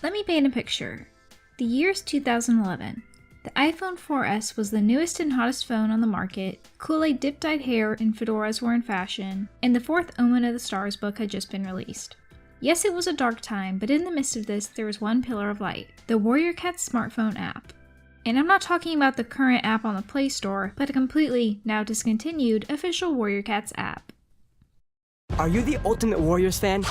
Let me paint a picture. The year's 2011. The iPhone 4S was the newest and hottest phone on the market, Kool-Aid dip-dyed hair and fedoras were in fashion, and the fourth Omen of the Stars book had just been released. Yes, it was a dark time, but in the midst of this, there was one pillar of light, the warriorcats smartphone app. And I'm not talking about the current app on the Play Store, but a completely, now discontinued, official warriorcats app. Are you the Ultimate Warriors fan?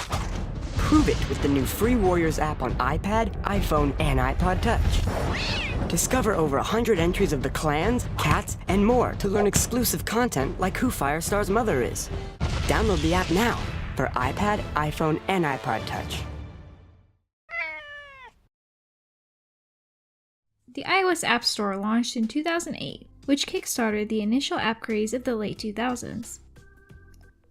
Prove it with the new free Warriors app on iPad, iPhone, and iPod Touch. Discover over 100 entries of the clans, cats, and more to learn exclusive content like who Firestar's mother is. Download the app now for iPad, iPhone, and iPod Touch. The iOS App Store launched in 2008, which kickstarted the initial app craze of the late 2000s.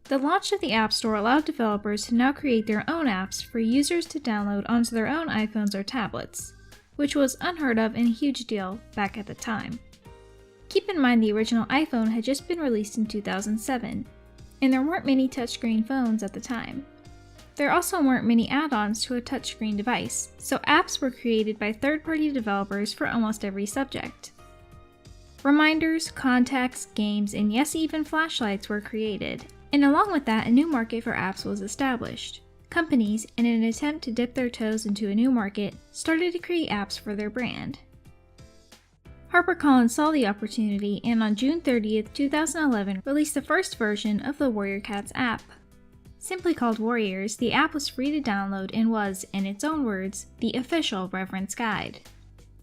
The launch of the App Store allowed developers to now create their own apps for users to download onto their own iPhones or tablets, which was unheard of and a huge deal back at the time. Keep in mind the original iPhone had just been released in 2007, and there weren't many touchscreen phones at the time. There also weren't many add-ons to a touchscreen device, so apps were created by third-party developers for almost every subject. Reminders, contacts, games, and yes, even flashlights were created, and along with that, a new market for apps was established. Companies, in an attempt to dip their toes into a new market, started to create apps for their brand. HarperCollins saw the opportunity and on June 30th, 2011 released the first version of the warriorcats app. Simply called Warriors, the app was free to download and was, in its own words, the official reference guide.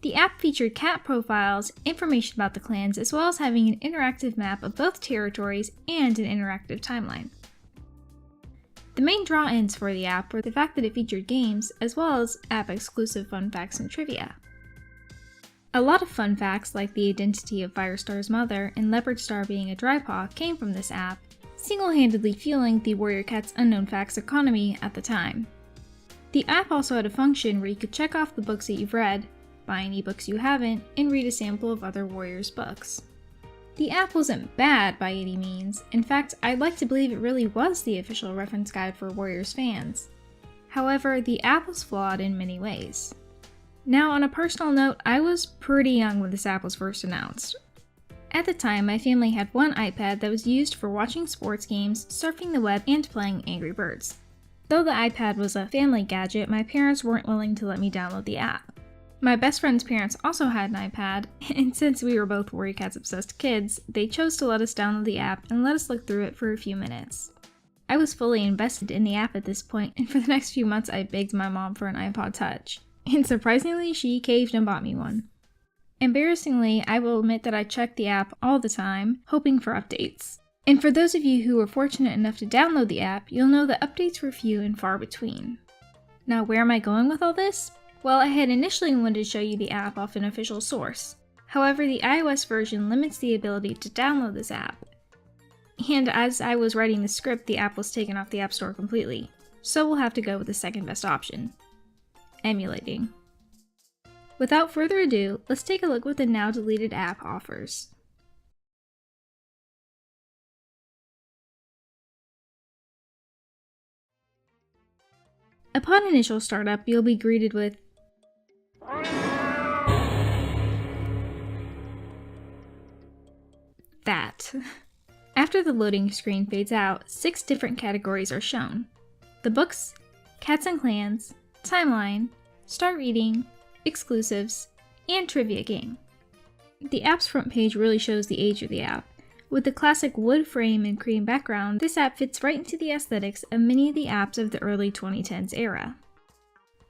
The app featured cat profiles, information about the clans, as well as having an interactive map of both territories and an interactive timeline. The main draw-ins for the app were the fact that it featured games, as well as app-exclusive fun facts and trivia. A lot of fun facts, like the identity of Firestar's mother and Leopardstar being a dry paw, came from this app, single-handedly fueling the warriorcats' unknown facts economy at the time. The app also had a function where you could check off the books that you've read, buy any books you haven't, and read a sample of other Warriors books. The app wasn't bad by any means. In fact, I'd like to believe it really was the official reference guide for Warriors fans. However, the app was flawed in many ways. Now, on a personal note, I was pretty young when this app was first announced. At the time, my family had one iPad that was used for watching sports games, surfing the web, and playing Angry Birds. Though the iPad was a family gadget, my parents weren't willing to let me download the app. My best friend's parents also had an iPad, and since we were both warriorcats obsessed kids, they chose to let us download the app and let us look through it for a few minutes. I was fully invested in the app at this point, and for the next few months I begged my mom for an iPod Touch. And surprisingly, she caved and bought me one. Embarrassingly, I will admit that I checked the app all the time, hoping for updates. And for those of you who were fortunate enough to download the app, you'll know that updates were few and far between. Now, where am I going with all this? Well, I had initially wanted to show you the app off an official source. However, the iOS version limits the ability to download this app. And as I was writing the script, the app was taken off the App Store completely. So we'll have to go with the second best option: emulating. Without further ado, let's take a look what the now deleted app offers. Upon initial startup, you'll be greeted with that. After the loading screen fades out, 6 different categories are shown: the books, cats and clans, timeline, start reading, exclusives, and trivia game. The app's front page really shows the age of the app. With the classic wood frame and cream background, this app fits right into the aesthetics of many of the apps of the early 2010s era.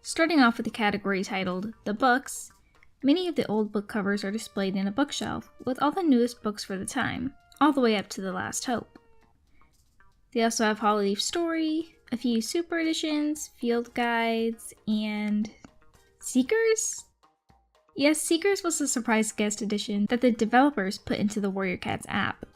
Starting off with the category titled The Books, many of the old book covers are displayed in a bookshelf with all the newest books for the time, all the way up to The Last Hope. They also have Hollyleaf Story, a few super editions, field guides, and Seekers? Yes, Seekers was a surprise guest edition that the developers put into the warriorcats app.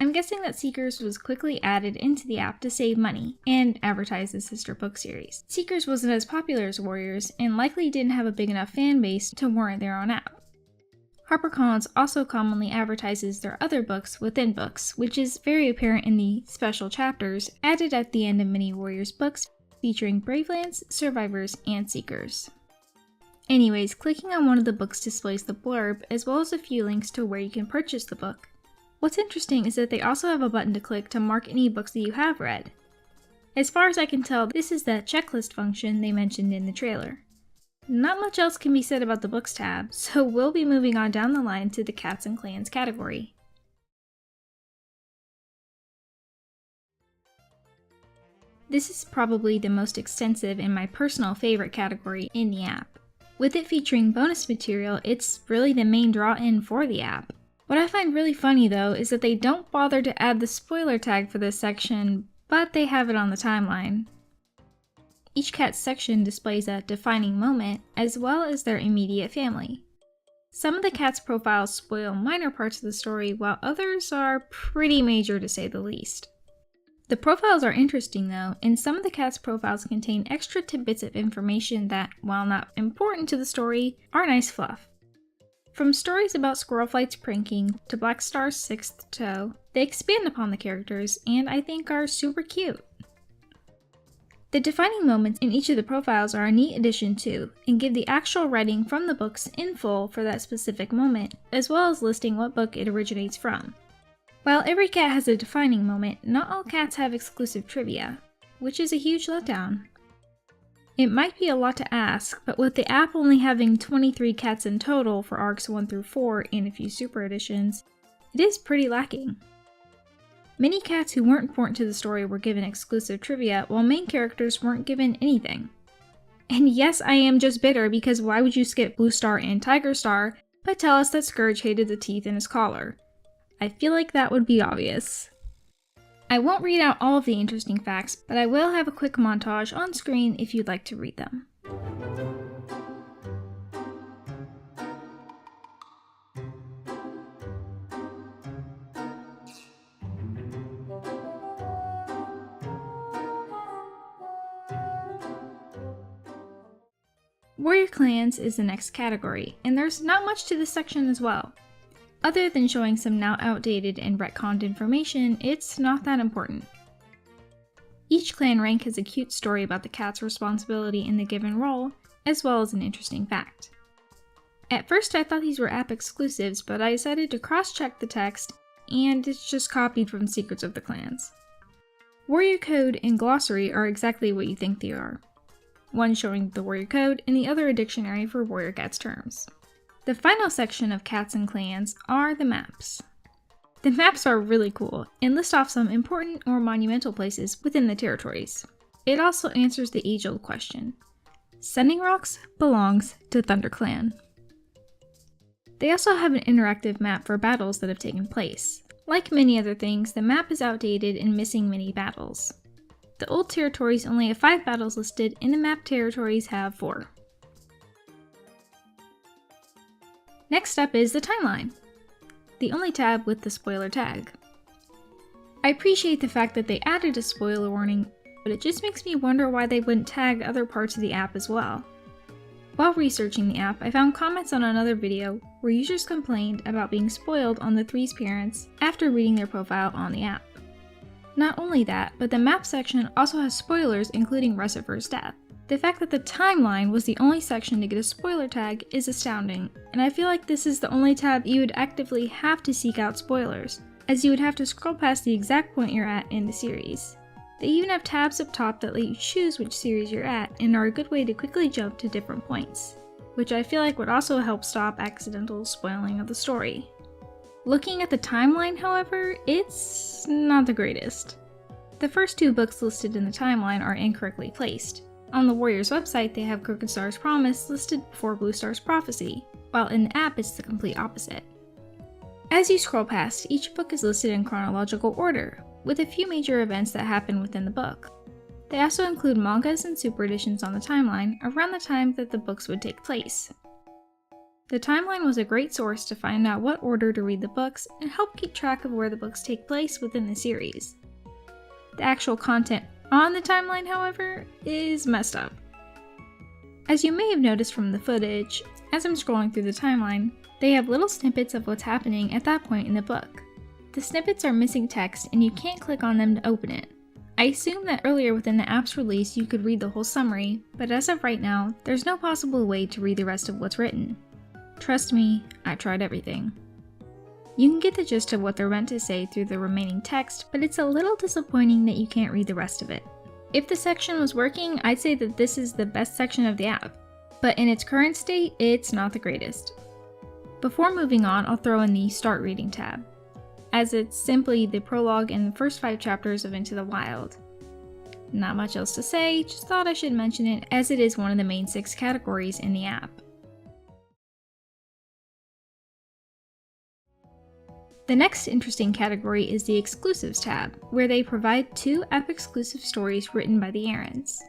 I'm guessing that Seekers was quickly added into the app to save money and advertise the sister book series. Seekers wasn't as popular as Warriors and likely didn't have a big enough fan base to warrant their own app. HarperCollins also commonly advertises their other books within books, which is very apparent in the special chapters added at the end of many Warriors books featuring Bravelands, Survivors, and Seekers. Anyways, clicking on one of the books displays the blurb, as well as a few links to where you can purchase the book. What's interesting is that they also have a button to click to mark any books that you have read. As far as I can tell, this is that checklist function they mentioned in the trailer. Not much else can be said about the Books tab, so we'll be moving on down the line to the Cats and Clans category. This is probably the most extensive and my personal favorite category in the app. With it featuring bonus material, it's really the main draw-in for the app. What I find really funny though is that they don't bother to add the spoiler tag for this section, but they have it on the timeline. Each cat's section displays a defining moment, as well as their immediate family. Some of the cats' profiles spoil minor parts of the story, while others are pretty major to say the least. The profiles are interesting though, and some of the cats' profiles contain extra tidbits of information that, while not important to the story, are nice fluff. From stories about Squirrelflight's pranking to Black Star's sixth toe, they expand upon the characters and I think are super cute. The defining moments in each of the profiles are a neat addition too, and give the actual writing from the books in full for that specific moment, as well as listing what book it originates from. While every cat has a defining moment, not all cats have exclusive trivia, which is a huge letdown. It might be a lot to ask, but with the app only having 23 cats in total for arcs 1 through 4 and a few super editions, it is pretty lacking. Many cats who weren't important to the story were given exclusive trivia, while main characters weren't given anything. And yes, I am just bitter because why would you skip Blue Star and Tiger Star, but tell us that Scourge hated the teeth in his collar? I feel like that would be obvious. I won't read out all of the interesting facts, but I will have a quick montage on screen if you'd like to read them. Warrior Clans is the next category, and there's not much to this section as well. Other than showing some now outdated and retconned information, it's not that important. Each clan rank has a cute story about the cat's responsibility in the given role, as well as an interesting fact. At first I thought these were app exclusives, but I decided to cross-check the text, and it's just copied from Secrets of the Clans. Warrior Code and Glossary are exactly what you think they are. One showing the Warrior Code, and the other a dictionary for Warrior Cats terms. The final section of Cats and Clans are the maps. The maps are really cool, and list off some important or monumental places within the territories. It also answers the age-old question. Sending Rocks belongs to ThunderClan. They also have an interactive map for battles that have taken place. Like many other things, the map is outdated and missing many battles. The old territories only have 5 battles listed, and the map territories have 4. Next up is the timeline, the only tab with the spoiler tag. I appreciate the fact that they added a spoiler warning, but it just makes me wonder why they wouldn't tag other parts of the app as well. While researching the app, I found comments on another video where users complained about being spoiled on the Three's parents after reading their profile on the app. Not only that, but the map section also has spoilers including Recifer's death. The fact that the timeline was the only section to get a spoiler tag is astounding, and I feel like this is the only tab you would actively have to seek out spoilers, as you would have to scroll past the exact point you're at in the series. They even have tabs up top that let you choose which series you're at and are a good way to quickly jump to different points, which I feel like would also help stop accidental spoiling of the story. Looking at the timeline, however, it's not the greatest. The first 2 books listed in the timeline are incorrectly placed. On the Warriors website, they have Crooked Star's Promise listed before Blue Star's Prophecy, while in the app it's the complete opposite. As you scroll past, each book is listed in chronological order, with a few major events that happen within the book. They also include mangas and super editions on the timeline around the time that the books would take place. The timeline was a great source to find out what order to read the books and help keep track of where the books take place within the series. The actual content on the timeline, however, is messed up. As you may have noticed from the footage, as I'm scrolling through the timeline, they have little snippets of what's happening at that point in the book. The snippets are missing text and you can't click on them to open it. I assume that earlier within the app's release you could read the whole summary, but as of right now, there's no possible way to read the rest of what's written. Trust me, I tried everything. You can get the gist of what they're meant to say through the remaining text, but it's a little disappointing that you can't read the rest of it. If the section was working, I'd say that this is the best section of the app, but in its current state, it's not the greatest. Before moving on, I'll throw in the Start Reading tab, as it's simply the prologue and the first 5 chapters of Into the Wild. Not much else to say, just thought I should mention it as it is one of the main 6 categories in the app. The next interesting category is the Exclusives tab, where they provide 2 app-exclusive stories written by the Aarons.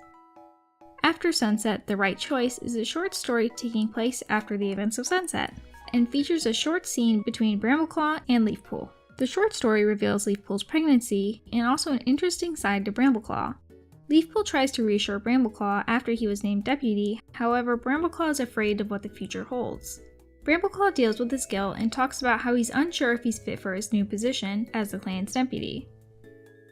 After Sunset, The Right Choice is a short story taking place after the events of Sunset, and features a short scene between Brambleclaw and Leafpool. The short story reveals Leafpool's pregnancy, and also an interesting side to Brambleclaw. Leafpool tries to reassure Brambleclaw after he was named deputy, however Brambleclaw is afraid of what the future holds. Brambleclaw deals with his guilt and talks about how he's unsure if he's fit for his new position as the clan's deputy.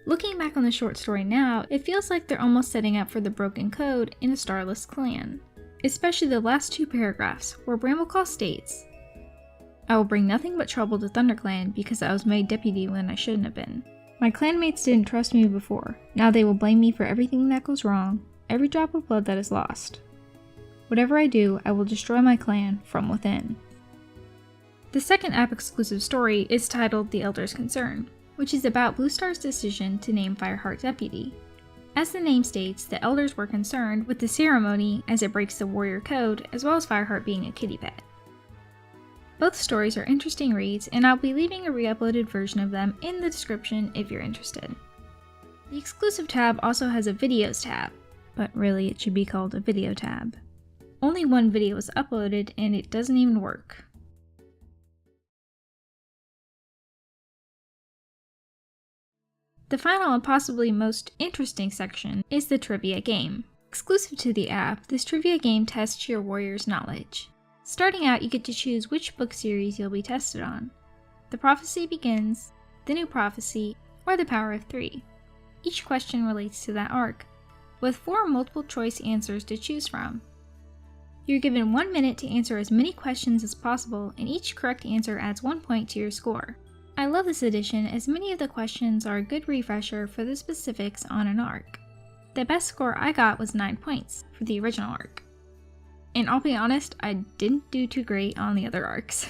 Looking back on the short story now, it feels like they're almost setting up for the Broken Code in a starless clan. Especially the last 2 paragraphs, where Brambleclaw states, "I will bring nothing but trouble to ThunderClan because I was made deputy when I shouldn't have been. My clanmates didn't trust me before. Now they will blame me for everything that goes wrong, every drop of blood that is lost. Whatever I do, I will destroy my clan from within." The second app-exclusive story is titled The Elder's Concern, which is about Bluestar's decision to name Fireheart deputy. As the name states, the elders were concerned with the ceremony as it breaks the warrior code, as well as Fireheart being a kitty pet. Both stories are interesting reads, and I'll be leaving a re-uploaded version of them in the description if you're interested. The Exclusive tab also has a Videos tab, but really it should be called a Video tab. Only 1 video was uploaded, and it doesn't even work. The final and possibly most interesting section is the trivia game. Exclusive to the app, this trivia game tests your warrior's knowledge. Starting out, you get to choose which book series you'll be tested on: The Prophecy Begins, The New Prophecy, or The Power of Three. Each question relates to that arc, with 4 multiple choice answers to choose from. You're given 1 minute to answer as many questions as possible, and each correct answer adds 1 point to your score. I love this edition as many of the questions are a good refresher for the specifics on an arc. The best score I got was 9 points for the original arc. And I'll be honest, I didn't do too great on the other arcs.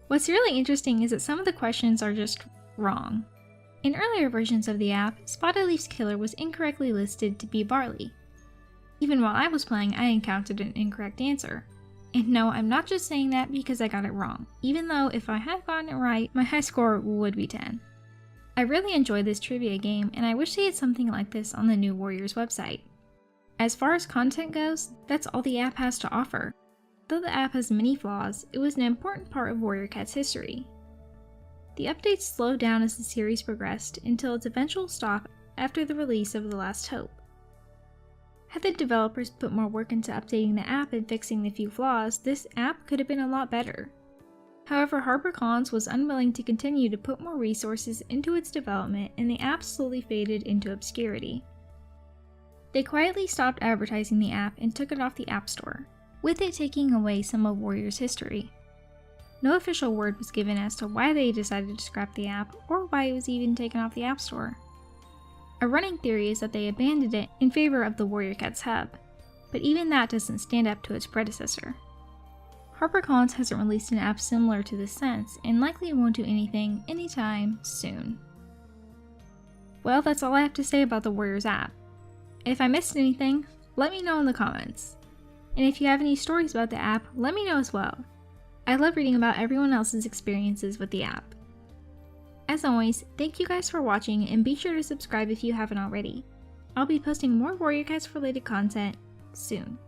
What's really interesting is that some of the questions are just wrong. In earlier versions of the app, Spotted Leaf's killer was incorrectly listed to be Barley. Even while I was playing, I encountered an incorrect answer. And no, I'm not just saying that because I got it wrong, even though if I had gotten it right, my high score would be 10. I really enjoyed this trivia game, and I wish they had something like this on the new Warriors website. As far as content goes, that's all the app has to offer. Though the app has many flaws, it was an important part of WarriorCats' history. The updates slowed down as the series progressed until its eventual stop after the release of The Last Hope. Had the developers put more work into updating the app and fixing the few flaws, this app could have been a lot better. However, HarperCollins was unwilling to continue to put more resources into its development, and the app slowly faded into obscurity. They quietly stopped advertising the app and took it off the App Store, with it taking away some of Warriors' history. No official word was given as to why they decided to scrap the app or why it was even taken off the App Store. A running theory is that they abandoned it in favor of the WarriorCats hub, but even that doesn't stand up to its predecessor. HarperCollins hasn't released an app similar to this since, and likely won't do anything anytime soon. Well, that's all I have to say about the Warriors app. If I missed anything, let me know in the comments. And if you have any stories about the app, let me know as well. I love reading about everyone else's experiences with the app. As always, thank you guys for watching, and be sure to subscribe if you haven't already. I'll be posting more WarriorCats related content soon.